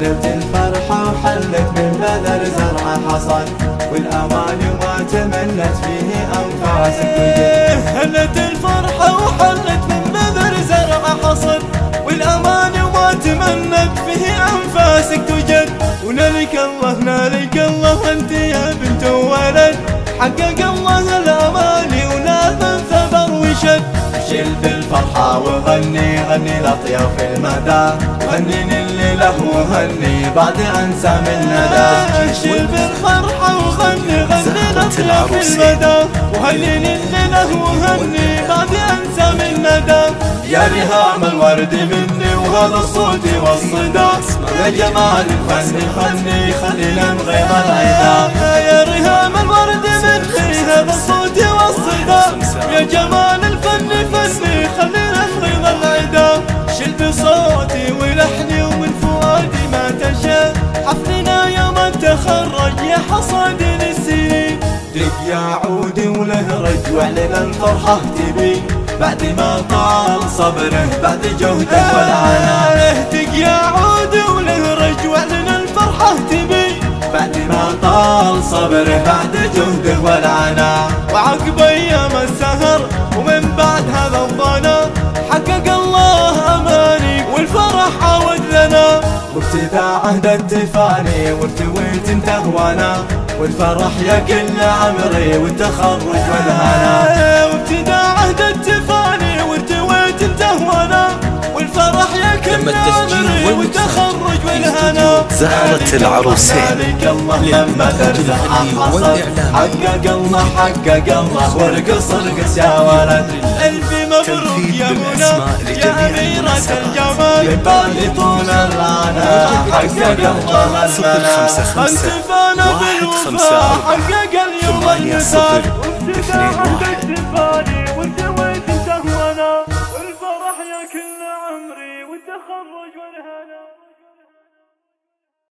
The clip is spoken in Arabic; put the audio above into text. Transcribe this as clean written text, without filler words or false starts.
شلت الفرحة وحلت من بذر زرع حصد، والأماني وما تمنت فيه أنفاسك وجد. هلت الفرحة وحلت من بذر زرع حصد، والأماني وما تمنت فيه أنفاسك توجد. ونالك الله نالك الله أنت يا بنت ولد، حقق الله الأماني ونال من ثبر وشد. شل بالفرحة وغني غني الأطيار في المدى، غني الليلة وغني بعد أنسى من ندى. شل بالفرحة وغني غني الأطيار في المدى، وهني الليلة وغني بعد أنسى من ندى. يا رهام الورد مني وهذا الصوت والصدى، يا جمال الفن خلني خلينا نغيظ العدا. يا رهام الورد مني هذا الصوت والصدى، يا جمال الفن فني خلينا نغيظ العدا. شل بصوتي ولحني ومن فؤادي ما تشاء، حفلنا يوم التخرج يا حصاد للسنين. دق يا عودي وله رج واعلن الفرحة تبي، بعد ما طال صبره بعد جهده والعناء. دق يا عودي وله رج واعلن الفرحة تبي، بعد ما طال صبره بعد جهده والعناء. وعقب ايام السهر ومن بعد هذا الظنا، حقق الله اماني والفرح عود لنا. وابتدى عهد التفاني وارتويت انت هوانا، والفرح يا كل عمري والتخرج والهنا. وابتدى عهد التفاني وارتويت انت هوانا، والفرح يا كل عمري والتخرج والهنا. زهرة العروسين مالك الله لما ترزق حصل، حقق الله حقق الله وارقص ارقص يا ولد. ألف مبروك يا منى يا أميرة الجمال، يبالي طول العنى حقق الله المنى. انتفانا بالوفاء حقق اليوم المثال. وابتدى عهد التفاني وارتويت انت هوانا، والفرح يا كل عمري والتخرج والهنا.